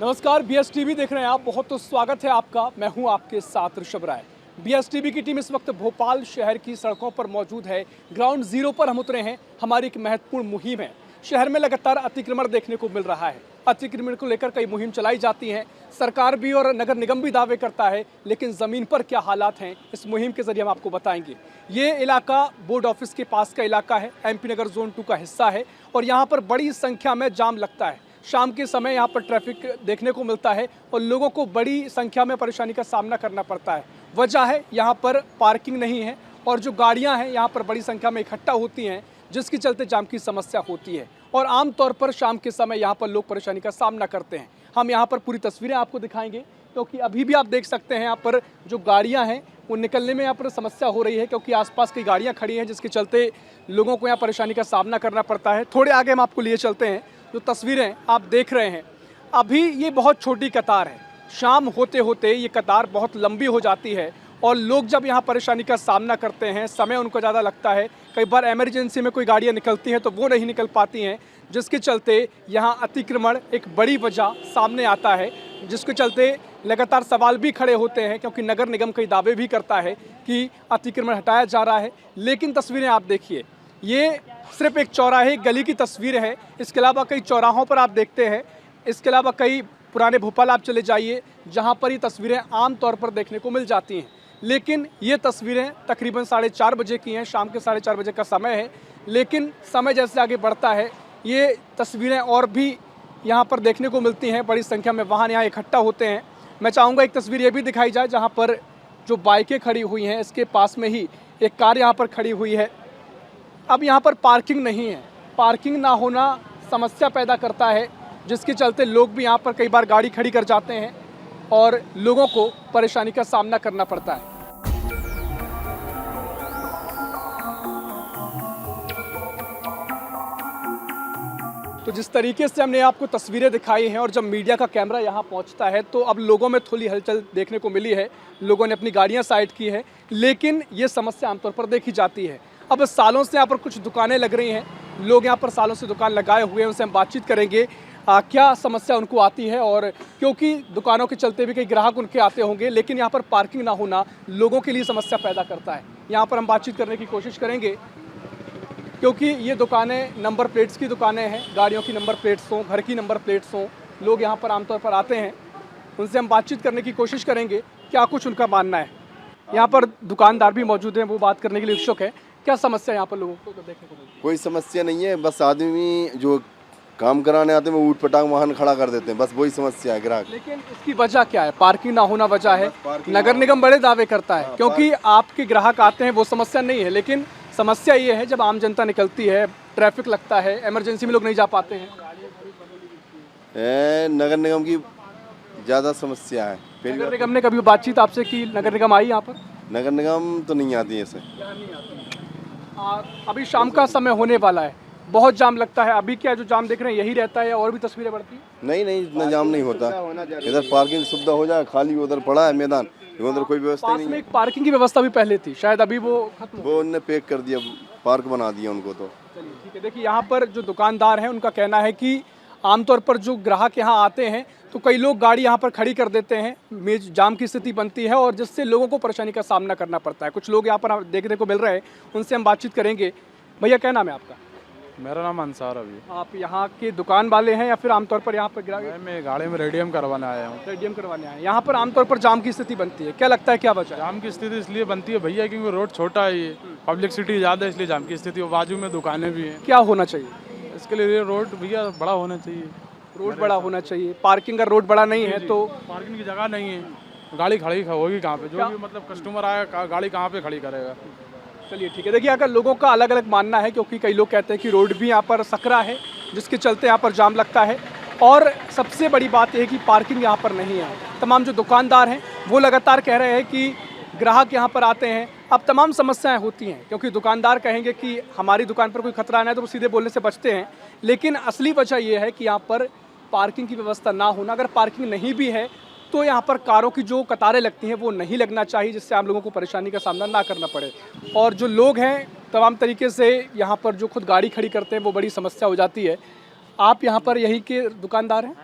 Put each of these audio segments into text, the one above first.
नमस्कार, BS TV देख रहे हैं आप। बहुत तो स्वागत है आपका। मैं हूं आपके साथ ऋषभ राय। BS टीवी की टीम इस वक्त भोपाल शहर की सड़कों पर मौजूद है। ग्राउंड जीरो पर हम उतरे हैं। हमारी एक महत्वपूर्ण मुहिम है। शहर में लगातार अतिक्रमण देखने को मिल रहा है। अतिक्रमण को लेकर कई मुहिम चलाई जाती हैं। सरकार भी और नगर निगम भी दावे करता है, लेकिन ज़मीन पर क्या हालात हैं इस मुहिम के जरिए हम आपको बताएंगे। ये इलाका बोर्ड ऑफिस के पास का इलाका है, MP नगर जोन 2 का हिस्सा है और यहाँ पर बड़ी संख्या में जाम लगता है। शाम के समय यहाँ पर ट्रैफिक देखने को मिलता है और लोगों को बड़ी संख्या में परेशानी का सामना करना पड़ता है। वजह है यहाँ पर पार्किंग नहीं है और जो गाड़ियाँ हैं यहाँ पर बड़ी संख्या में इकट्ठा होती हैं, जिसके चलते जाम की समस्या होती है और आमतौर पर शाम के समय यहाँ पर लोग परेशानी का सामना करते हैं। हम यहाँ पर पूरी तस्वीरें आपको दिखाएंगे, क्योंकि अभी भी आप देख सकते हैं यहाँ पर जो गाड़ियाँ हैं वो निकलने में यहाँ पर समस्या हो रही है, क्योंकि आसपास कई गाड़ियाँ खड़ी हैं, जिसके चलते लोगों को यहाँ परेशानी का सामना करना पड़ता है। थोड़े आगे हम आपको लिए चलते हैं। जो तस्वीरें आप देख रहे हैं, अभी ये बहुत छोटी कतार है। शाम होते होते ये कतार बहुत लंबी हो जाती है और लोग जब यहाँ परेशानी का सामना करते हैं, समय उनको ज़्यादा लगता है। कई बार इमरजेंसी में कोई गाड़ियाँ निकलती हैं तो वो नहीं निकल पाती हैं, जिसके चलते यहाँ अतिक्रमण एक बड़ी वजह सामने आता है, जिसके चलते लगातार सवाल भी खड़े होते हैं, क्योंकि नगर निगम कई दावे भी करता है कि अतिक्रमण हटाया जा रहा है। लेकिन तस्वीरें आप देखिए, ये सिर्फ एक चौराहे गली की तस्वीर है। इसके अलावा कई चौराहों पर आप देखते हैं, इसके अलावा कई पुराने भोपाल आप चले जाइए जहाँ पर ये तस्वीरें आम तौर पर देखने को मिल जाती हैं। लेकिन ये तस्वीरें तकरीबन 4:30 बजे की हैं, शाम के 4:30 बजे का समय है। लेकिन समय जैसे आगे बढ़ता है, ये तस्वीरें और भी यहाँ पर देखने को मिलती हैं। बड़ी संख्या में वाहन यहाँ इकट्ठा होते हैं। मैं चाहूँगा एक तस्वीर ये भी दिखाई जाए जहाँ पर जो बाइकें खड़ी हुई हैं, इसके पास में ही एक कार यहाँ पर खड़ी हुई है। अब यहाँ पर पार्किंग नहीं है। पार्किंग ना होना समस्या पैदा करता है, जिसके चलते लोग भी यहाँ पर कई बार गाड़ी खड़ी कर जाते हैं और लोगों को परेशानी का सामना करना पड़ता है। तो जिस तरीके से हमने आपको तस्वीरें दिखाई हैं और जब मीडिया का कैमरा यहाँ पहुँचता है तो अब लोगों में थोड़ी हलचल देखने को मिली है। लोगों ने अपनी गाड़ियाँ साइड की है, लेकिन ये समस्या आमतौर पर देखी जाती है। अब सालों से यहाँ पर कुछ दुकानें लग रही हैं, लोग यहाँ पर सालों से दुकान लगाए हुए हैं। उनसे हम बातचीत करेंगे क्या समस्या उनको आती है, और क्योंकि दुकानों के चलते भी कई ग्राहक उनके आते होंगे, लेकिन यहाँ पर पार्किंग ना होना लोगों के लिए समस्या पैदा करता है। यहाँ पर हम बातचीत करने की कोशिश करेंगे, क्योंकि ये दुकानें नंबर प्लेट्स की दुकानें हैं। गाड़ियों की नंबर प्लेट्स हों, घर की नंबर प्लेट्स हों, लोग यहाँ पर आमतौर पर आते हैं। उनसे हम बातचीत करने की कोशिश करेंगे क्या कुछ उनका मानना है। यहाँ पर दुकानदार भी मौजूद हैं, वो बात करने के लिए इच्छुक है। क्या समस्या यहाँ पर लोगों को देखने को मिलती है? कोई समस्या नहीं है, बस आदमी जो काम कराने आते हैं वो ऊट पटांग वाहन खड़ा कर देते हैं, बस वही समस्या है ग्राहक। लेकिन इसकी वजह क्या है? पार्किंग ना होना वजह है। नगर निगम बड़े दावे करता है, क्योंकि आपके ग्राहक आते हैं, वो समस्या नहीं है। लेकिन समस्या ये है जब आम जनता निकलती है, ट्रैफिक लगता है, इमरजेंसी में लोग नहीं जा पाते हैं। नगर निगम की ज़्यादा समस्या है। नगर निगम ने कभी बातचीत आपसे की? नगर निगम आई यहाँ पर? नगर निगम तो नहीं आती है ऐसे। अभी शाम का समय होने वाला है, बहुत जाम लगता है। अभी क्या जो जाम देख रहे हैं यही रहता है या और भी तस्वीरें बढ़ती हैं? नहीं, इतना जाम नहीं होता। इधर पार्किंग सुविधा हो जाए, खाली उधर पड़ा है मैदान, उधर कोई व्यवस्था नहीं है। पास में एक पार्किंग की व्यवस्था भी पहले थी, शायद अभी वो खत्म वो उनने पैक कर दिया, पार्क बना दिया उनको। तो चलिए ठीक है। देखिए यहाँ पर जो दुकानदार हैं उनका कहना है कि आमतौर पर जो ग्राहक यहाँ आते हैं तो कई लोग गाड़ी यहाँ पर खड़ी कर देते हैं, मेज जाम की स्थिति बनती है और जिससे लोगों को परेशानी का सामना करना पड़ता है। कुछ लोग यहाँ पर देखने को मिल रहे हैं, उनसे हम बातचीत करेंगे। भैया क्या नाम है आपका? मेरा नाम अंसार अभी। आप यहाँ के दुकान वाले हैं या फिर आमतौर पर यहाँ पर ग्राहक? मैं गाड़ी में रेडियम करवाने आया हूँ। रेडियम करवाने आए। यहाँ पर आमतौर पर जाम की स्थिति बनती है, क्या लगता है क्या वजह? जाम की स्थिति इसलिए बनती है भैया क्योंकि रोड छोटा है, ये पब्लिक सिटी ज़्यादा है, इसलिए जाम की स्थिति। बाजू में दुकानें भी हैं। क्या होना चाहिए इसके लिए? रोड भैया बड़ा होना चाहिए। रोड बड़ा होना चाहिए। पार्किंग का रोड बड़ा नहीं है तो पार्किंग की जगह नहीं है, गाड़ी खड़ी होगी कहाँ पे? जो भी मतलब कस्टमर आएगा गाड़ी कहाँ पे खड़ी करेगा? चलिए ठीक है। देखिए अगर लोगों का अलग अलग मानना है, क्योंकि कई लोग कहते हैं कि रोड भी यहाँ पर सकरा है, जिसके चलते यहाँ पर जाम लगता है। और सबसे बड़ी बात यह है कि पार्किंग यहाँ पर नहीं है। तमाम जो दुकानदार हैं वो लगातार कह रहे हैं कि ग्राहक यहाँ पर आते हैं, अब तमाम समस्याएं होती हैं, क्योंकि दुकानदार कहेंगे कि हमारी दुकान पर कोई खतरा नहीं है तो वो सीधे बोलने से बचते हैं। लेकिन असली वजह यह है कि यहाँ पर पार्किंग की व्यवस्था ना होना। अगर पार्किंग नहीं भी है तो यहाँ पर कारों की जो कतारें लगती हैं वो नहीं लगना चाहिए, जिससे आम लोगों को परेशानी का सामना ना करना पड़े। और जो लोग हैं तमाम तरीके से यहाँ पर जो खुद गाड़ी खड़ी करते हैं वो बड़ी समस्या हो जाती है। आप यहाँ पर यहीं के दुकानदार हैं?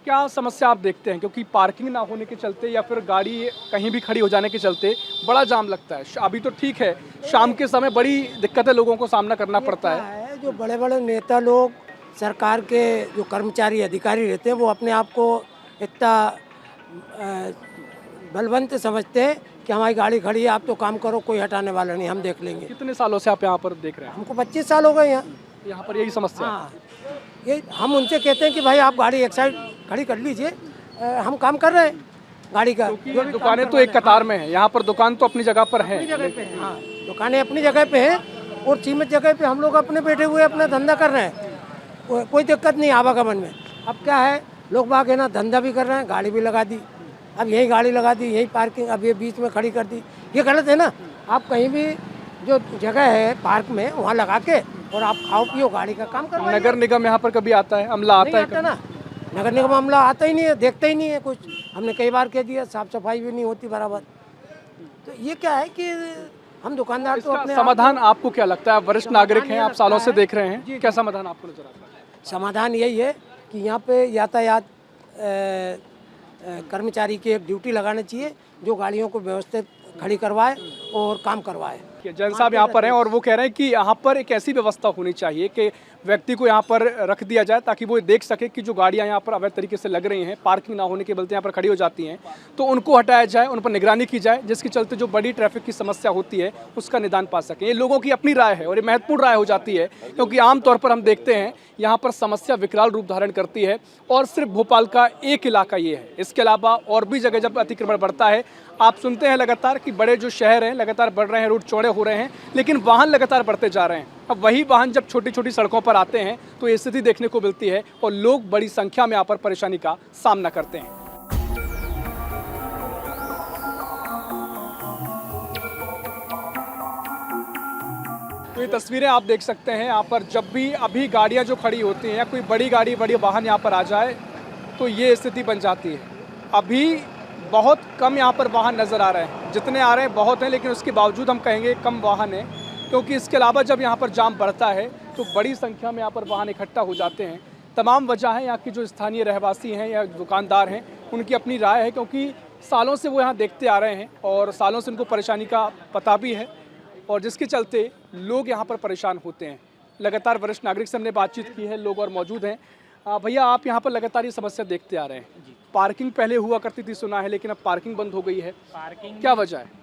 क्या समस्या आप देखते हैं, क्योंकि पार्किंग ना होने के चलते या फिर गाड़ी कहीं भी खड़ी हो जाने के चलते बड़ा जाम लगता है। अभी तो ठीक है, शाम के समय बड़ी दिक्कतें लोगों को सामना करना पड़ता है। जो बड़े बड़े नेता लोग, सरकार के जो कर्मचारी अधिकारी रहते हैं, वो अपने आप को इतना बलवंत समझते हैं कि हमारी गाड़ी खड़ी है, आप तो काम करो, कोई हटाने वाला नहीं, हम देख लेंगे। कितने सालों से आप यहाँ पर देख रहे हैं? हमको 25 साल हो गए यहाँ पर यही समस्या है। हाँ, ये हम उनसे कहते हैं कि भाई आप गाड़ी एक साइड खड़ी कर लीजिए, हम काम कर रहे हैं गाड़ी का। क्योंकि दुकानें तो एक कतार में है, यहाँ पर दुकान तो अपनी जगह पर है। हाँ, दुकानें अपनी जगह पे हैं और सीमित जगह पे हम लोग अपने बैठे हुए अपना धंधा कर रहे हैं, कोई दिक्कत नहीं आवागमन में। अब क्या है, लोग बाग है ना, धंधा भी कर रहे हैं, गाड़ी भी लगा दी, अब यही गाड़ी लगा दी, यही पार्किंग अब ये बीच में खड़ी कर दी, ये गलत है ना। आप कहीं भी जो जगह है पार्क में वहाँ लगा के और आप खाओ पियो, गाड़ी का काम करो। नगर निगम यहाँ पर कभी आता है, अमला आता है? आता ना, नगर निगम अमला आता ही नहीं है, देखता ही नहीं है कुछ। हमने कई बार कह दिया, साफ सफाई भी नहीं होती बराबर। तो ये क्या है कि हम दुकानदार तो अपने समाधान आपको क्या लगता है? आप वरिष्ठ नागरिक हैं, आप सालों से देख रहे हैं, क्या समाधान आपको नजर आता है? समाधान यही है कि यहाँ पे यातायात कर्मचारी की एक ड्यूटी लगानी चाहिए, जो गाड़ियों को व्यवस्थित खड़ी करवाए और काम करवाए। जैन साहब यहाँ पर हैं और वो कह रहे हैं कि यहाँ पर एक ऐसी व्यवस्था होनी चाहिए कि व्यक्ति को यहाँ पर रख दिया जाए ताकि वो देख सके कि जो गाड़ियाँ यहाँ पर अवैध तरीके से लग रही हैं, पार्किंग ना होने के बलते यहाँ पर खड़ी हो जाती हैं, तो उनको हटाया जाए, उन पर निगरानी की जाए, जिसके चलते जो बड़ी ट्रैफिक की समस्या होती है उसका निदान पा सकें। ये लोगों की अपनी राय है और ये महत्वपूर्ण राय हो जाती है, क्योंकि आमतौर पर हम देखते हैं यहाँ पर समस्या विकराल रूप धारण करती है और सिर्फ भोपाल का एक इलाका ये है। इसके अलावा और भी जगह जब अतिक्रमण बढ़ता है, आप सुनते हैं लगातार कि बड़े जो शहर हैं लगातार बढ़ रहे हैं, रोड चौड़े हो रहे हैं, लेकिन वाहन लगातार बढ़ते जा रहे हैं। अब वही वाहन जब छोटी छोटी सड़कों पर आते हैं तो ये स्थिति देखने को मिलती है और लोग बड़ी संख्या में यहाँ पर परेशानी का सामना करते हैं। तो ये तस्वीरें आप देख सकते हैं यहाँ पर, जब भी अभी गाड़ियाँ जो खड़ी होती हैं या कोई बड़ी गाड़ी बड़ी वाहन यहाँ पर आ जाए तो ये स्थिति बन जाती है। अभी बहुत कम यहाँ पर वाहन नज़र आ रहे हैं, जितने आ रहे हैं बहुत हैं, लेकिन उसके बावजूद हम कहेंगे कम वाहन है, क्योंकि इसके अलावा जब यहाँ पर जाम बढ़ता है तो बड़ी संख्या में यहाँ पर वाहन इकट्ठा हो जाते हैं। तमाम वजह है, यहाँ की जो स्थानीय रहवासी हैं या दुकानदार हैं उनकी अपनी राय है, क्योंकि सालों से वो यहाँ देखते आ रहे हैं और सालों से उनको परेशानी का पता भी है और जिसके चलते लोग यहाँ पर परेशान होते हैं। लगातार वरिष्ठ नागरिक से हमने बातचीत की है, लोग और मौजूद हैं। भैया, आप यहाँ पर लगातार ये समस्या देखते आ रहे हैं। पार्किंग पहले हुआ करती थी सुना है, लेकिन अब पार्किंग बंद हो गई है, पार्किंग क्या वजह है?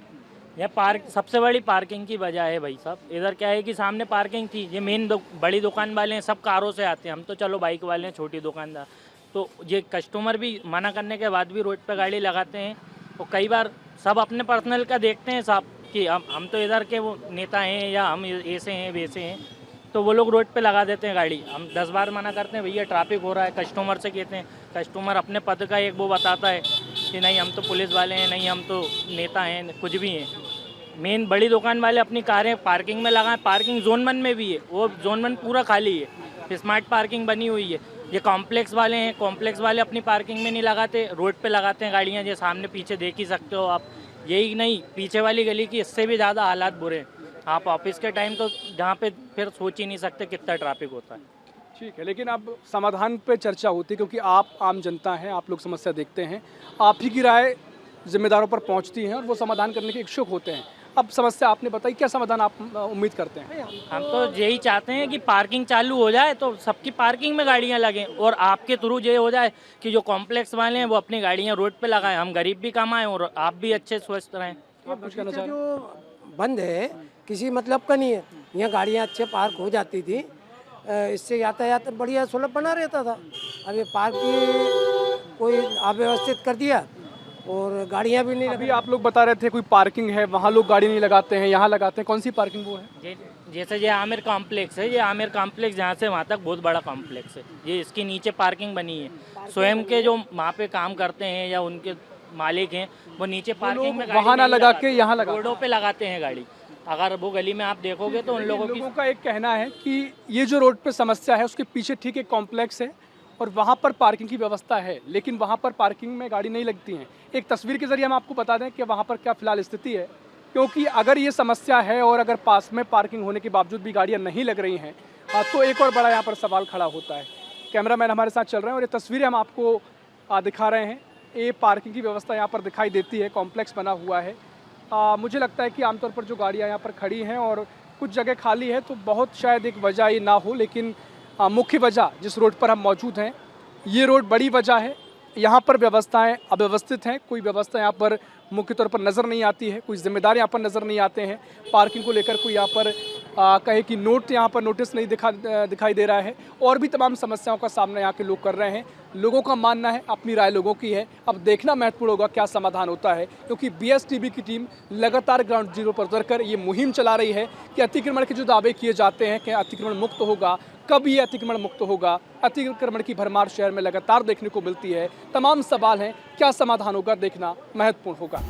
यह सबसे बड़ी पार्किंग की वजह है भाई साहब। इधर क्या है कि सामने पार्किंग थी, ये मेन बड़ी दुकान वाले हैं, सब कारों से आते हैं, हम तो चलो बाइक वाले हैं, छोटी दुकानदार, तो ये कस्टमर भी मना करने के बाद भी रोड पे गाड़ी लगाते हैं। और कई बार सब अपने पर्सनल का देखते हैं साहब कि हम तो इधर के वो नेता हैं या हम ऐसे हैं वैसे हैं, तो वो लोग रोड पे लगा देते हैं गाड़ी। हम 10 बार मना करते हैं, भैया ट्रैफिक हो रहा है, कस्टमर से कहते हैं, कस्टमर अपने पद का एक वो बताता है कि नहीं हम तो पुलिस वाले हैं, नहीं हम तो नेता हैं, कुछ भी हैं। मेन बड़ी दुकान वाले अपनी कारें पार्किंग में लगाएं, पार्किंग जोन 1 में भी है, वो जोन 1 पूरा खाली है, स्मार्ट पार्किंग बनी हुई है। ये कॉम्प्लेक्स वाले हैं, कॉम्प्लेक्स वाले अपनी पार्किंग में नहीं लगाते, रोड पे लगाते हैं गाड़ियाँ, जो सामने पीछे देख ही सकते हो आप। यही नहीं, पीछे वाली गली की इससे भी ज़्यादा हालात बुरे हैं। आप ऑफिस के टाइम तो जहाँ पे फिर सोच ही नहीं सकते कितना ट्रैफिक होता है। ठीक है, लेकिन अब समाधान पे चर्चा होती है, क्योंकि आप आम जनता हैं, आप लोग समस्या देखते हैं, आप ही की राय जिम्मेदारों पर पहुंचती है और वो समाधान करने के इच्छुक होते हैं। अब समस्या आपने बताई, क्या समाधान आप उम्मीद करते हैं? हम तो यही चाहते हैं कि पार्किंग चालू हो जाए तो सबकी पार्किंग में गाड़ियां लगें, और आपके थ्रू ये हो जाए कि जो कॉम्प्लेक्स वाले हैं वो अपनी गाड़ियां रोड पे लगाएं, हम गरीब भी कमाएं और आप भी अच्छे स्वस्थ रहें। आप कुछ कहना चाह रहे हैं? जो बंद है किसी मतलब का नहीं है, यहाँ गाड़ियाँ अच्छे पार्क हो जाती थी, इससे यातायात बढ़िया सुलभ बना रहता था। अब ये पार्क की कोई अव्यवस्थित कर दिया और गाड़ियाँ भी नहीं। अभी आप लोग बता रहे थे कोई पार्किंग है, वहाँ लोग गाड़ी नहीं लगाते हैं, यहाँ लगाते हैं, कौन सी पार्किंग वो है? जैसे ये आमिर कॉम्प्लेक्स है, ये आमिर कॉम्प्लेक्स जहाँ से वहाँ तक बहुत बड़ा कॉम्प्लेक्स है, ये इसके नीचे पार्किंग बनी है। स्वयं के जो वहाँ पे काम करते हैं या उनके मालिक हैं वो नीचे पार्किंग में वहाँ ना लगा के यहाँ लगा, रोडों पे लगाते हैं गाड़ी। अगर वो गली में आप देखोगे तो उन लोगों का एक कहना है कि ये जो रोड पे समस्या है उसके पीछे ठीक एक कॉम्प्लेक्स है और वहाँ पर पार्किंग की व्यवस्था है, लेकिन वहाँ पर पार्किंग में गाड़ी नहीं लगती हैं। एक तस्वीर के जरिए हम आपको बता दें कि वहाँ पर क्या फिलहाल स्थिति है, क्योंकि अगर ये समस्या है और अगर पास में पार्किंग होने के बावजूद भी गाड़ियाँ नहीं लग रही हैं तो एक और बड़ा यहाँ पर सवाल खड़ा होता है। कैमरामैन हमारे साथ चल रहे हैं और ये तस्वीरें हम आपको दिखा रहे हैं। ये पार्किंग की व्यवस्था यहाँ पर दिखाई देती है, कॉम्प्लेक्स बना हुआ है। मुझे लगता है कि आमतौर पर जो गाड़ियाँ यहाँ पर खड़ी हैं और कुछ जगह खाली है तो बहुत शायद एक वजह ये ना हो, लेकिन मुख्य वजह जिस रोड पर हम मौजूद हैं ये रोड बड़ी वजह है। यहाँ पर व्यवस्थाएं अव्यवस्थित हैं, कोई व्यवस्था यहाँ पर मुख्य तौर पर नज़र नहीं आती है, कोई जिम्मेदार यहाँ पर नज़र नहीं आते हैं। पार्किंग को लेकर कोई यहाँ पर कहे कि यहाँ पर नोटिस नहीं दिखाई दे रहा है और भी तमाम समस्याओं का सामना यहाँ के लोग कर रहे हैं। लोगों का मानना है, अपनी राय लोगों की है, अब देखना महत्वपूर्ण होगा क्या समाधान होता है, क्योंकि BSTB की टीम लगातार ग्राउंड जीरो पर उतरकर ये मुहिम चला रही है कि अतिक्रमण के जो दावे किए जाते हैं कि अतिक्रमण मुक्त होगा, कब ये अतिक्रमण मुक्त होगा। अतिक्रमण की भरमार शहर में लगातार देखने को मिलती है। तमाम सवाल हैं, क्या समाधान होगा देखना महत्वपूर्ण होगा।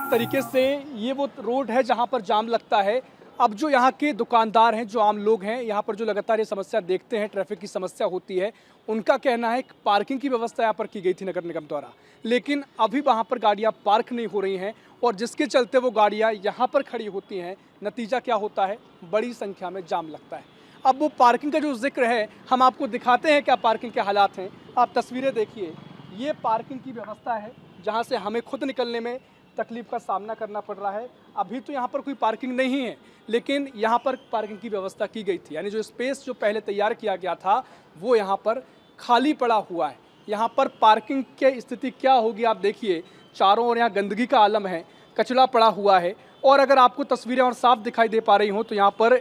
तरीके से ये वो रोड है जहां पर जाम लगता है। अब जो यहाँ के दुकानदार हैं, जो आम लोग हैं, यहाँ पर जो लगातार ये समस्या देखते हैं, ट्रैफिक की समस्या होती है, उनका कहना है कि पार्किंग की व्यवस्था यहाँ पर की गई थी नगर निगम द्वारा, लेकिन अभी वहाँ पर गाड़ियाँ पार्क नहीं हो रही हैं और जिसके चलते वो गाड़ियाँ यहाँ पर खड़ी होती हैं। नतीजा क्या होता है, बड़ी संख्या में जाम लगता है। अब वो पार्किंग का जो जिक्र है हम आपको दिखाते हैं क्या पार्किंग के हालात हैं। आप तस्वीरें देखिए, ये पार्किंग की व्यवस्था है जहाँ से हमें खुद निकलने में तकलीफ का सामना करना पड़ रहा है। अभी तो यहाँ पर कोई पार्किंग नहीं है, लेकिन यहाँ पर पार्किंग की व्यवस्था की गई थी, यानी जो स्पेस जो पहले तैयार किया गया था वो यहाँ पर खाली पड़ा हुआ है। यहाँ पर पार्किंग की स्थिति क्या होगी आप देखिए, चारों ओर यहाँ गंदगी का आलम है, कचरा पड़ा हुआ है और अगर आपको तस्वीरें और साफ दिखाई दे पा रही हो तो यहाँ पर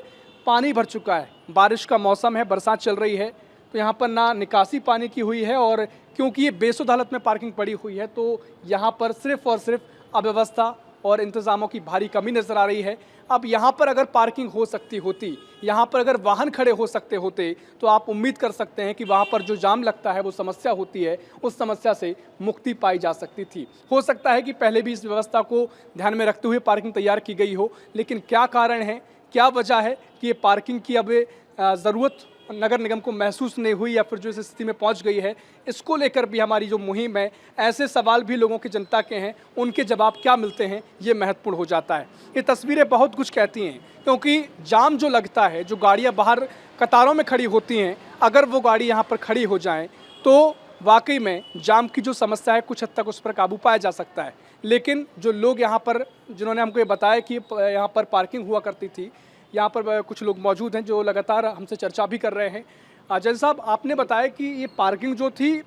पानी भर चुका है। बारिश का मौसम है, बरसात चल रही है, तो यहाँ पर ना निकासी पानी की हुई है और क्योंकि ये बेसुध हालत में पार्किंग पड़ी हुई है तो यहाँ पर सिर्फ और सिर्फ अव्यवस्था और इंतज़ामों की भारी कमी नज़र आ रही है। अब यहाँ पर अगर पार्किंग हो सकती होती, यहाँ पर अगर वाहन खड़े हो सकते होते तो आप उम्मीद कर सकते हैं कि वहाँ पर जो जाम लगता है वो समस्या होती है, उस समस्या से मुक्ति पाई जा सकती थी। हो सकता है कि पहले भी इस व्यवस्था को ध्यान में रखते हुए पार्किंग तैयार की गई हो, लेकिन क्या कारण है, क्या वजह है कि ये पार्किंग की अब ज़रूरत नगर निगम को महसूस नहीं हुई या फिर जो इस स्थिति में पहुंच गई है, इसको लेकर भी हमारी जो मुहिम है, ऐसे सवाल भी लोगों की जनता के हैं, उनके जवाब क्या मिलते हैं ये महत्वपूर्ण हो जाता है। ये तस्वीरें बहुत कुछ कहती हैं, क्योंकि जाम जो लगता है, जो गाड़ियां बाहर कतारों में खड़ी होती हैं, अगर वो गाड़ी यहाँ पर खड़ी हो जाएँ तो वाकई में जाम की जो समस्या है कुछ हद तक उस पर काबू पाया जा सकता है। लेकिन जो लोग यहाँ पर, जिन्होंने हमको ये बताया कि यहाँ पर पार्किंग हुआ करती थी, यहाँ पर कुछ लोग मौजूद हैं जो लगातार हमसे चर्चा भी कर रहे हैं। जज साहब, आपने बताया कि ये पार्किंग जो थी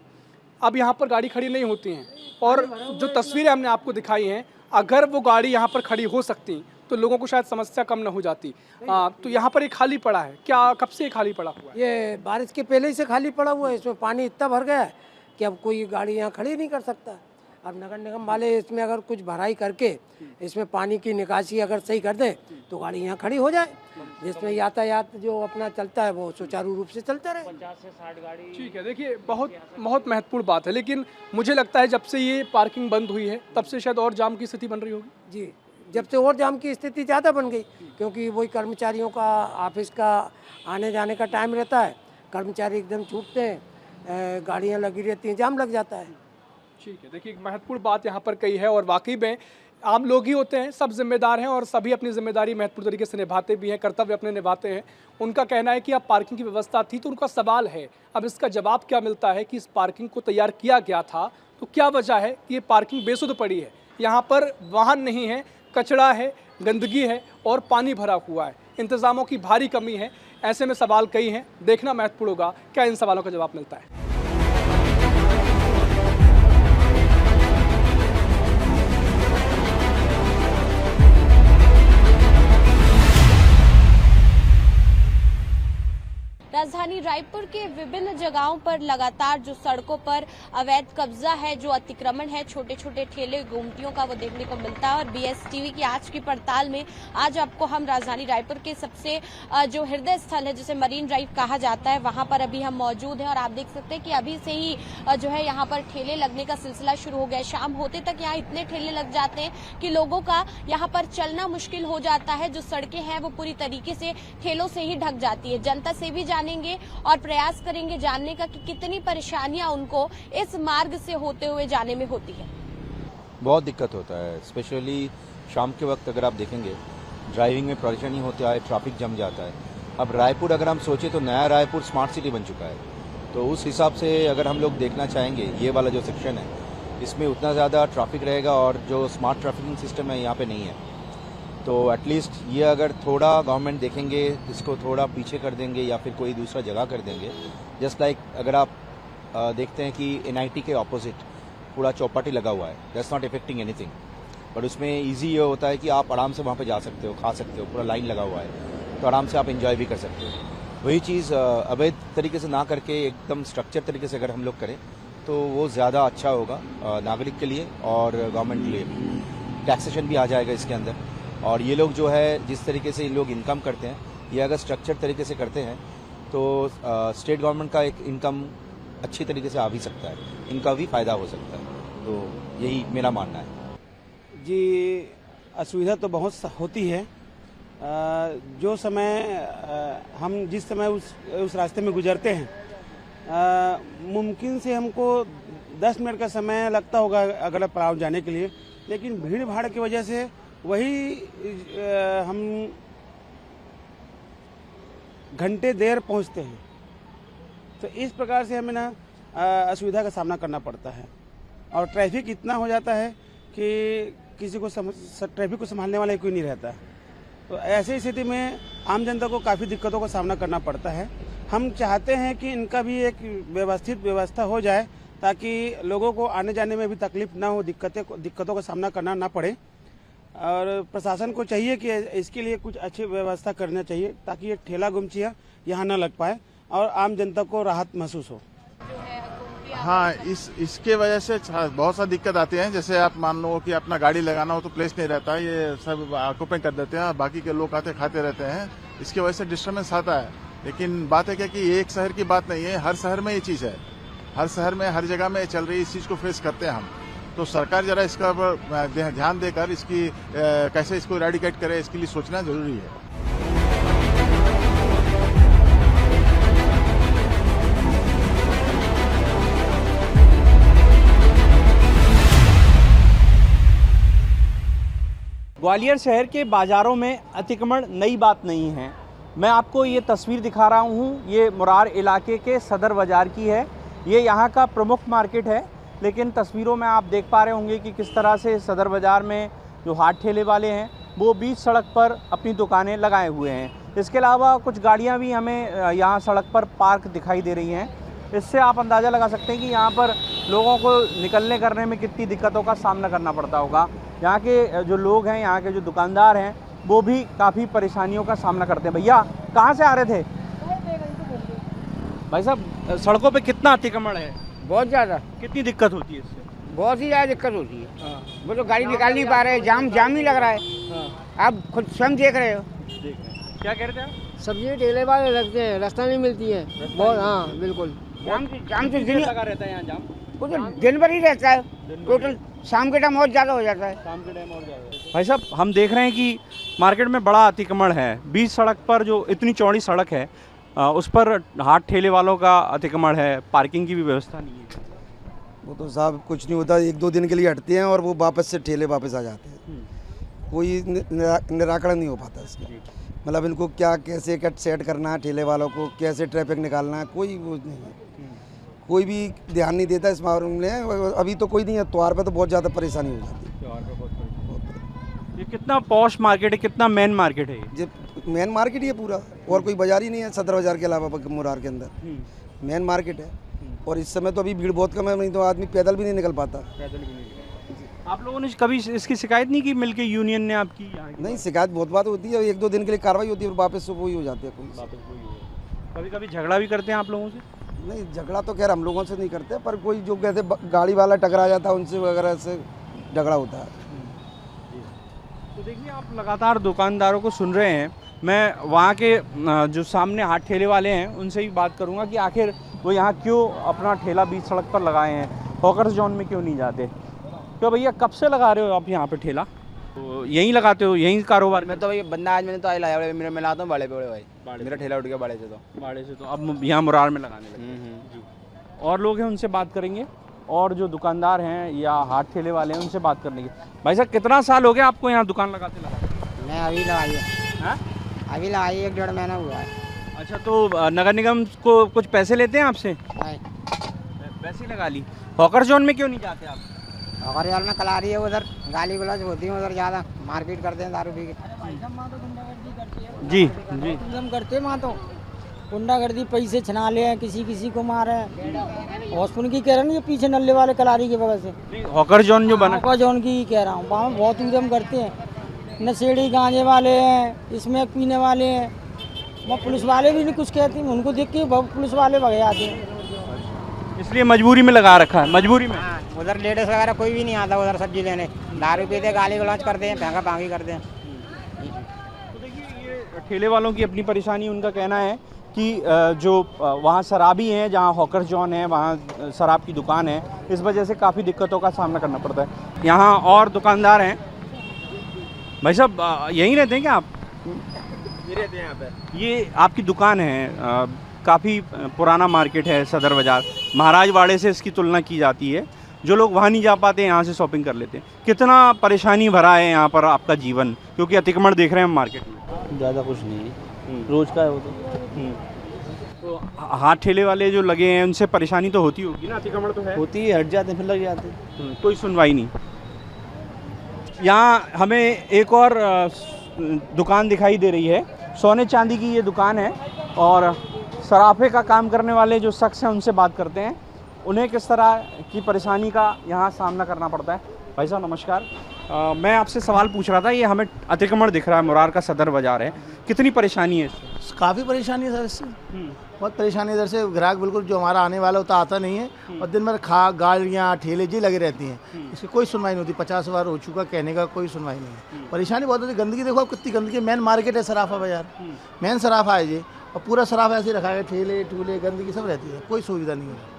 अब यहाँ पर गाड़ी खड़ी नहीं होती हैं और जो तस्वीरें हमने आपको दिखाई हैं, अगर वो गाड़ी यहाँ पर खड़ी हो सकती तो लोगों को शायद समस्या कम न हो जाती। तो यहाँ पर ये खाली पड़ा है, क्या कब से खाली पड़ा हुआ है? ये बारिश के पहले ही से खाली पड़ा हुआ है। इसमें पानी इतना भर गया है कि अब कोई गाड़ी यहाँ खड़ी नहीं कर सकता। अब नगर निगम वाले इसमें अगर कुछ भराई करके इसमें पानी की निकासी अगर सही कर दे तो गाड़ी यहाँ खड़ी हो जाए, जिसमें यातायात जो अपना चलता है वो सुचारू रूप से चलता रहे। 50 से 60 गाड़ी। ठीक है, देखिए बहुत महत्वपूर्ण बात है, लेकिन मुझे लगता है जब से ये पार्किंग बंद हुई है तब से शायद और जाम की स्थिति बन रही होगी। जी, जब से और जाम की स्थिति ज़्यादा बन गई, क्योंकि वही कर्मचारियों का ऑफिस का आने जाने का टाइम रहता है, कर्मचारी एकदम छूटते हैं, गाड़ियाँ लगी रहती हैं, जाम लग जाता है। ठीक है, देखिए एक महत्वपूर्ण बात यहाँ पर कही है और वाकई में आम लोग ही होते हैं, सब जिम्मेदार हैं और सभी अपनी जिम्मेदारी महत्वपूर्ण तरीके से निभाते भी हैं, कर्तव्य अपने निभाते हैं। उनका कहना है कि अब पार्किंग की व्यवस्था थी, तो उनका सवाल है अब इसका जवाब क्या मिलता है कि इस पार्किंग को तैयार किया गया था तो क्या वजह है कि ये पार्किंग बेसुध पड़ी है, यहाँ पर वाहन नहीं है, कचरा है, गंदगी है और पानी भरा हुआ है, इंतज़ामों की भारी कमी है। ऐसे में सवाल कई हैं, देखना महत्वपूर्ण होगा क्या इन सवालों का जवाब मिलता है। राजधानी रायपुर के विभिन्न जगहों पर लगातार जो सड़कों पर अवैध कब्जा है, जो अतिक्रमण है, छोटे छोटे ठेले गुमटियों का वो देखने को मिलता है। और BSTV की आज की पड़ताल में आज आपको हम राजधानी रायपुर के सबसे जो हृदय स्थल है, जिसे मरीन ड्राइव कहा जाता है, वहां पर अभी हम मौजूद हैं और आप देख सकते हैं कि अभी से ही जो है यहाँ पर ठेले लगने का सिलसिला शुरू हो गया है। शाम होते तक यहाँ इतने ठेले लग जाते हैं कि लोगों का यहाँ पर चलना मुश्किल हो जाता है। जो सड़कें हैं वो पूरी तरीके से ठेलों से ही ढक जाती है। जनता से भी जानेंगे और प्रयास करेंगे जानने का कि कितनी परेशानियां उनको इस मार्ग से होते हुए जाने में होती है। बहुत दिक्कत होता है, स्पेशली शाम के वक्त अगर आप देखेंगे ड्राइविंग में परेशानी होता है, ट्रैफिक जम जाता है अब रायपुर अगर हम सोचें तो नया रायपुर स्मार्ट सिटी बन चुका है, तो उस हिसाब से अगर हम लोग देखना चाहेंगे ये वाला जो सेक्शन है इसमें उतना ज़्यादा ट्रैफिक रहेगा और जो स्मार्ट ट्रैफिकिंग सिस्टम है यहाँ पे नहीं है। तो एटलीस्ट ये अगर थोड़ा गवर्नमेंट देखेंगे, इसको थोड़ा पीछे कर देंगे या फिर कोई दूसरा जगह कर देंगे। जस्ट लाइक अगर आप देखते हैं कि NIT के ऑपोजिट पूरा चौपाटी लगा हुआ है, that's not affecting anything, but उसमें ईजी ये होता है कि आप आराम से वहाँ पे जा सकते हो, खा सकते हो, पूरा लाइन लगा हुआ है तो आराम से आप एंजॉय भी कर सकते हो। वही चीज़ अवैध तरीके से ना करके एकदम स्ट्रक्चर तरीके से अगर हम लोग करें तो वो ज़्यादा अच्छा होगा नागरिक के लिए और गवर्नमेंट के लिए। टैक्सेशन भी आ जाएगा इसके अंदर, और ये लोग जो है जिस तरीके से इन लोग इनकम करते हैं, ये अगर स्ट्रक्चर तरीके से करते हैं तो स्टेट गवर्नमेंट का एक इनकम अच्छी तरीके से आ भी सकता है, इनका भी फ़ायदा हो सकता है। तो यही मेरा मानना है जी। असुविधा तो बहुत होती है। जो समय हम जिस समय उस रास्ते में गुजरते हैं, मुमकिन से हमको 10 मिनट का समय लगता होगा अगला पड़ाव जाने के लिए, लेकिन भीड़ भाड़ की वजह से वही हम घंटे देर पहुंचते हैं। तो इस प्रकार से हमें ना असुविधा का सामना करना पड़ता है, और ट्रैफिक इतना हो जाता है कि किसी को ट्रैफिक को संभालने वाला कोई नहीं रहता। तो ऐसी स्थिति में आम जनता को काफ़ी दिक्कतों का सामना करना पड़ता है। हम चाहते हैं कि इनका भी एक व्यवस्थित व्यवस्था हो जाए ताकि लोगों को आने जाने में भी तकलीफ ना हो, दिक्कतों का सामना करना ना पड़े। और प्रशासन को चाहिए कि इसके लिए कुछ अच्छी व्यवस्था करना चाहिए ताकि ये ठेला गुमचिया यहाँ न लग पाए और आम जनता को राहत महसूस हो। हाँ, इसके वजह से बहुत सा दिक्कत आती है। जैसे आप मान लो कि अपना गाड़ी लगाना हो तो प्लेस नहीं रहता है, ये सब ऑक्यूपाई कर देते हैं, बाकी के लोग आते खाते रहते हैं, इसकी वजह से डिस्टर्बेंस आता है। लेकिन बात है क्या कि एक शहर की बात नहीं है, हर शहर में ये चीज़ है, हर शहर में हर जगह में चल रही इस चीज़ को फेस करते हैं हम। तो सरकार जरा इसका ध्यान देकर इसकी कैसे इसको इरेडिकेट करे, इसके लिए सोचना जरूरी है। ग्वालियर शहर के बाज़ारों में अतिक्रमण नई बात नहीं है। मैं आपको ये तस्वीर दिखा रहा हूँ, ये मुरार इलाके के सदर बाज़ार की है। ये यहाँ का प्रमुख मार्केट है, लेकिन तस्वीरों में आप देख पा रहे होंगे कि किस तरह से सदर बाज़ार में जो हाट ठेले वाले हैं वो बीच सड़क पर अपनी दुकानें लगाए हुए हैं। इसके अलावा कुछ गाड़ियाँ भी हमें यहाँ सड़क पर पार्क दिखाई दे रही हैं। इससे आप अंदाज़ा लगा सकते हैं कि यहाँ पर लोगों को निकलने करने में कितनी दिक्कतों का सामना करना पड़ता होगा। यहाँ के जो लोग हैं, यहाँ के जो दुकानदार हैं, वो भी काफ़ी परेशानियों का सामना करते हैं। भैया कहाँ से आ रहे थे? भाई साहब, सड़कों पे कितना अतिक्रमण है? बहुत ज़्यादा। कितनी दिक्कत होती है इससे? बहुत ही ज़्यादा दिक्कत होती है। वो तो गाड़ी निकाल नहीं पा रहे, जाम ही लग रहा है। आप खुद स्वयं देख रहे हो। क्या कह रहे थे आप? सब्जी ठेले वाले लगते हैं, रास्ता नहीं मिलती है बहुत। हाँ बिल्कुल, जाम तो दिन लगा रहता है यहाँ जाम? वो तो दिन भर ही रहता है, टोटल शाम के टाइम और ज़्यादा हो जाता है। शाम के टाइम और ज़्यादा। भाई साहब, हम देख रहे हैं कि मार्केट में बड़ा अतिक्रमण है। बीच सड़क पर जो इतनी चौड़ी सड़क है उस पर हाट ठेले वालों का अतिक्रमण है, पार्किंग की भी व्यवस्था नहीं है। वो तो साहब कुछ नहीं होता, 1-2 दिन के लिए हटते हैं और वो वापस से ठेले वापस आ जाते हैं। कोई निराकरण नहीं हो पाता इसका। मतलब इनको क्या कैसे सेट करना है, ठेले वालों को कैसे ट्रैफिक निकालना है, कोई वो नहीं है। कोई भी ध्यान नहीं देता इस मामले में। अभी तो कोई नहीं है, त्योहार पे तो बहुत ज़्यादा परेशानी हो जाती है। त्योहार पे बहुत। ये कितना पॉश मार्केट है, कितना मेन मार्केट है ये? मेन मार्केट ही है पूरा, और कोई बाजार ही नहीं है सदर बाजार के अलावा मुरार के अंदर। मेन मार्केट है, और इस समय तो अभी भीड़ बहुत कम है, नहीं तो आदमी पैदल भी नहीं निकल पाता। पैदल भी नहीं। आप लोगों ने कभी इसकी शिकायत नहीं की? मिलके यूनियन ने आपकी? नहीं, शिकायत बहुत बात होती है, 1-2 दिन के लिए कार्रवाई होती है और वापस वही हो जाते हैं। कभी कभी झगड़ा भी करते हैं आप लोगों से? नहीं, झगड़ा तो खैर हम लोगों से नहीं करते, पर कोई जो कहते गाड़ी वाला टकरा जाता है उनसे वगैरह से झगड़ा होता है। तो देखिए, आप लगातार दुकानदारों को सुन रहे हैं। मैं वहाँ के जो सामने हाट ठेले वाले हैं उनसे भी बात करूँगा कि आखिर वो यहाँ क्यों अपना ठेला बीच सड़क पर लगाए हैं, हॉकर्स जोन में क्यों नहीं जाते। तो भैया कब से लगा रहे हो आप यहाँ पे ठेला? तो यहीं लगाते हो, यहीं कारोबार? मैं तो भाई बंदा आज मैंने तो आई लाया, मेरा मैं लाता हूँ बाड़े पे भाई, मेरा ठेला उठ गया बाड़े से। तो अब यहाँ मुरार में लगाने लगे। और लोग हैं, उनसे बात करेंगे, और जो दुकानदार हैं या हाट ठेले वाले हैं उनसे बात करने की। भाई साहब, कितना साल हो गया आपको यहाँ दुकान लगाते? मैं अभी लगाई है। अभी लगाई 1-1.5 महीना हुआ है। अच्छा, तो नगर निगम को कुछ पैसे लेते हैं आपसे? पैसे लगा ली। हॉकर जोन में क्यों नहीं जाते आप? हमारे हाल में कलारी है, उधर गाली गलौज होती है, उधर ज़्यादा मारपीट करते हैं दारू पी के। जी जी हम करते वहाँ तो गुंडागर्दी, पैसे छना ले हैं, किसी को मारे हैं। हॉस्पिटल की कह रहे हैं ये पीछे नल्ले वाले कलारी की वजह से। हॉकर जोन जो बना, हॉकर जोन की कह रहा हूँ, वहाँ बहुत उद्यम करते हैं। नशेड़ी गांजे वाले हैं, इसमें पीने वाले हैं। वहाँ पुलिस वाले भी नहीं कुछ कहते हैं, उनको देख के पुलिस वाले भगे आते हैं। इसलिए मजबूरी में लगा रखा है, मजबूरी में। उधर लेडीज वगैरह कोई भी नहीं आता उधर सब्जी लेने, दारू पीते, गाली गलौज करते हैं, फेंका फांकी करते हैं। तो देखिए, ये ठेले वालों की अपनी परेशानी, उनका कहना है कि जो वहाँ शराबी हैं, जहाँ हॉकर जोन है, वहाँ शराब की दुकान है, इस वजह से काफ़ी दिक्कतों का सामना करना पड़ता है। यहाँ और दुकानदार हैं। भाई साहब, यहीं रहते हैं क्या आप? ये रहते हैं यहाँ पे। ये आपकी दुकान है, काफ़ी पुराना मार्केट है सदर बाज़ार, महाराजवाड़े से इसकी तुलना की जाती है। जो लोग वहाँ नहीं जा पाते यहाँ से शॉपिंग कर लेते हैं। कितना परेशानी भरा है यहाँ पर आपका जीवन, क्योंकि अतिक्रमण देख रहे हैं हम मार्केट में? ज़्यादा कुछ नहीं है, रोज़ का है वो तो हाथ ठेले वाले जो लगे हैं उनसे परेशानी तो होती होगी ना? अतिक्रमण तो है, होती है, हट जाते हैं फिर लग जाते हैं। कोई सुनवाई नहीं। यहाँ हमें एक और दुकान दिखाई दे रही है, सोने चांदी की ये दुकान है, और सराफे का काम करने वाले जो शख्स हैं उनसे बात करते हैं, उन्हें किस तरह की परेशानी का यहाँ सामना करना पड़ता है। भाई साहब नमस्कार, मैं आपसे सवाल पूछ रहा था, ये हमें अतिक्रमण दिख रहा है, मुरार का सदर बाज़ार है, कितनी परेशानी है इससे? काफ़ी परेशानी है सर इससे, बहुत परेशानी है। इधर से ग्राहक बिल्कुल जो हमारा आने वाला होता आता नहीं है, और दिन भर गाड़ियाँ ठेले जी लगे रहती हैं, इसकी कोई सुनवाई नहीं होती। 50 बार हो चुका कहने का, कोई सुनवाई नहीं है। परेशानी बहुत होती है। गंदगी देखो आप कितनी गंदगी, मेन मार्केट है सराफा बाजार, मेन सराफा है ये, और पूरा सराफा ऐसे रखा है, ठेले ठूले गंदगी सब रहती है, कोई सुविधा नहीं है।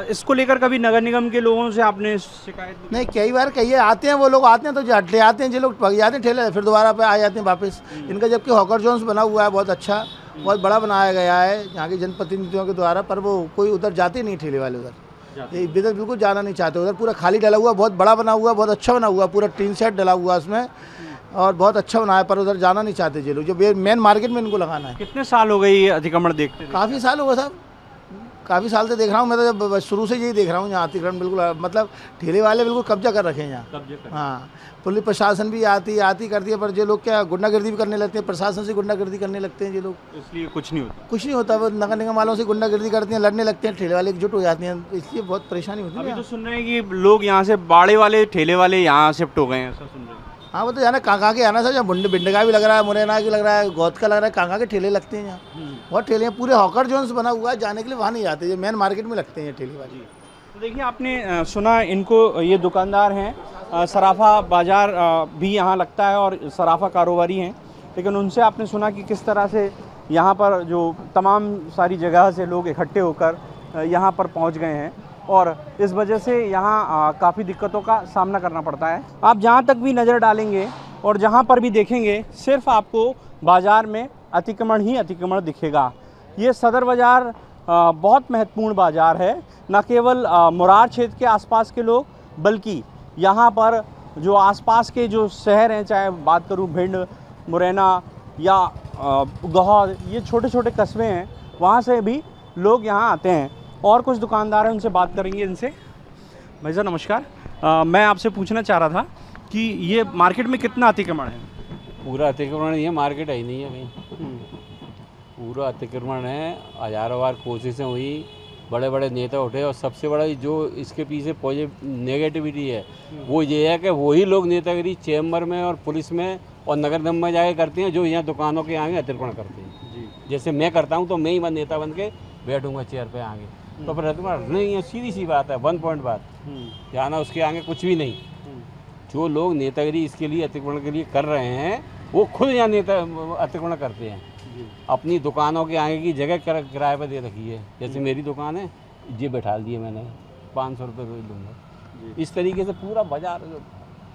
इसको लेकर कभी नगर निगम के लोगों से आपने शिकायत? नहीं, कई बार कहिए, आते हैं वो लोग, आते हैं तो ले आते हैं, जो लोग पक जाते हैं ठेले, फिर दोबारा पे आ जाते हैं वापस। इनका जबकि हॉकर जोन्स बना हुआ है, बहुत अच्छा, बहुत बड़ा बनाया गया है यहाँ के जनप्रतिनिधियों के द्वारा, पर वो कोई उधर जाते नहीं ठेले वाले, उधर ये इधर बिल्कुल जाना नहीं चाहते। उधर पूरा खाली डला हुआ, बहुत बड़ा बना हुआ, बहुत अच्छा बना हुआ, पूरा टीन सेट डला हुआ उसमें, और बहुत अच्छा बनाया है, पर उधर जाना नहीं चाहते ये लोग, जो मेन मार्केट में इनको लगाना है। कितने साल हो गए ये अतिक्रमण देखते? काफ़ी साल हो गए साहब, काफ़ी साल से देख रहा हूँ मैं, तो जब शुरू से यही देख रहा हूँ यहाँ अतिक्रमण बिल्कुल, मतलब ठेले वाले बिल्कुल कब्जा कर रखे हैं यहाँ। हाँ, पुलिस प्रशासन भी आती करती है, पर ये लोग क्या गुंडागर्दी भी करने लगते हैं, प्रशासन से गुंडागर्दी करने लगते हैं ये लोग, इसलिए कुछ नहीं होता। कुछ नहीं होता, वो नगर निगम वालों से गुंडागर्दी करते हैं, लड़ने लगते हैं, ठेले वाले एकजुट हो जाते हैं, इसलिए बहुत परेशानी होती है। अभी तो सुन रहे हैं कि लोग यहाँ से बाड़े वाले ठेले वाले यहाँ शिफ्ट हो गए हैं, ऐसा सुन रहे हैं। हाँ, वो तो जाना कहाँ के आना सर, जहाँ बिंड का भी लग रहा है, मुरैना की लग रहा है, गौत का लग रहा है, कहाँ के ठेले लगते हैं यहाँ, बहुत ठेले हैं। पूरे हॉकर जोन्स बना हुआ है, जाने के लिए वहाँ नहीं जाते, ये मेन मार्केट में लगते हैं ठेले वाले। तो देखिए, आपने सुना, इनको ये दुकानदार हैं, सराफा बाज़ार भी यहाँ लगता है और सराफा कारोबारी हैं, लेकिन उनसे आपने सुना कि किस तरह से यहाँ पर जो तमाम सारी जगह से लोग इकट्ठे होकर यहाँ पर पहुँच गए हैं, और इस वजह से यहाँ काफ़ी दिक्कतों का सामना करना पड़ता है। आप जहाँ तक भी नज़र डालेंगे और जहाँ पर भी देखेंगे, सिर्फ आपको बाज़ार में अतिक्रमण ही अतिक्रमण दिखेगा। ये सदर बाज़ार बहुत महत्वपूर्ण बाज़ार है, न केवल मुरार क्षेत्र के आसपास के लोग, बल्कि यहाँ पर जो आसपास के जो शहर हैं, चाहे बात करूँ भिंड, मुरैना या गौहर, ये छोटे छोटे कस्बे हैं, वहाँ से भी लोग यहाँ आते हैं। और कुछ दुकानदार हैं, उनसे बात करेंगे इनसे। भाई साहब नमस्कार, मैं आपसे पूछना चाह रहा था कि ये मार्केट में कितना अतिक्रमण है? पूरा अतिक्रमण नहीं है, मार्केट है ही नहीं है कहीं, पूरा अतिक्रमण है। हज़ारों बार कोशिशें हुई, बड़े बड़े नेता उठे, और सबसे बड़ा जो इसके पीछे नेगेटिविटी है वो ये है कि वही लोग नेतागिरी चैम्बर में और पुलिस में और नगर निगम में जाके करते हैं, जो यहाँ दुकानों के आगे अतिक्रमण करते हैं। जैसे मैं करता हूँ, तो मैं ही नेता बन के बैठूंगा चेयर पे आगे, तो फिर अतिक्रमण नहीं है, सीधी सी बात है, 1 पॉइंट बात, जाना उसके आगे कुछ भी नहीं। जो लोग नेतागिरी इसके लिए अतिक्रमण के लिए कर रहे हैं, वो खुद यहाँ नेता अतिक्रमण करते हैं। अपनी दुकानों के आगे की जगह किराए पर दे रखी है, जैसे मेरी दुकान है, ये बैठा दिए मैंने, 500 रुपये रोज लूँगा। इस तरीके से पूरा बाजार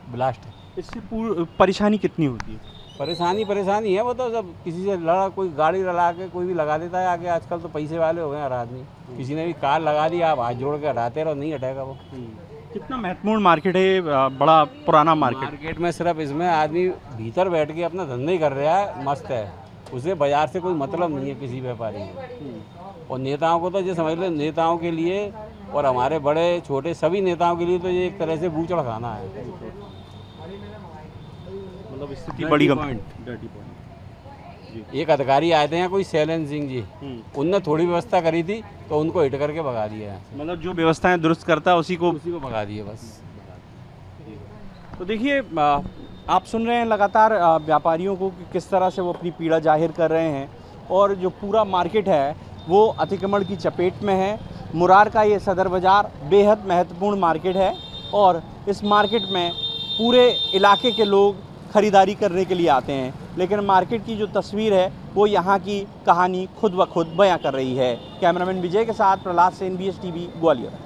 ब्लास्ट है। इससे परेशानी कितनी होती है? परेशानी है, वो तो सब किसी से लड़ा, कोई गाड़ी लगा के कोई भी लगा देता है आगे। आजकल तो पैसे वाले हो गए हर आदमी, किसी ने भी कार लगा दी, आप हाथ जोड़ के हटाते रहो, नहीं हटेगा वो। कितना महत्वपूर्ण मार्केट है, बड़ा पुराना मार्केट में सिर्फ इसमें आदमी भीतर बैठ के अपना धंधा ही कर रहा है, मस्त है। उसे बाजार से कोई मतलब नहीं है किसी व्यापारी को। और नेताओं को तो ये समझ लो, नेताओं के लिए और हमारे बड़े छोटे सभी नेताओं के लिए तो ये एक तरह से बूचड़ खाना है। मतलब स्थिति बड़ी एक अधिकारी आए थे यहाँ, कोई शैलेंद्र सिंह जी, उनने थोड़ी व्यवस्था करी थी तो उनको हिट करके भगा दिया है। मतलब जो व्यवस्थाएं दुरुस्त करता है उसी को भगा दिए बस। तो देखिए, आप सुन रहे हैं लगातार व्यापारियों को कि किस तरह से वो अपनी पीड़ा जाहिर कर रहे हैं और जो पूरा मार्केट है वो अतिक्रमण की चपेट में है। मुरार का ये सदर बाज़ार बेहद महत्वपूर्ण मार्केट है और इस मार्केट में पूरे इलाके के लोग ख़रीदारी करने के लिए आते हैं, लेकिन मार्केट की जो तस्वीर है वो यहाँ की कहानी खुद ब खुद बयां कर रही है। कैमरामैन विजय के साथ प्रहलाद सेन, BSTV, ग्वालियर।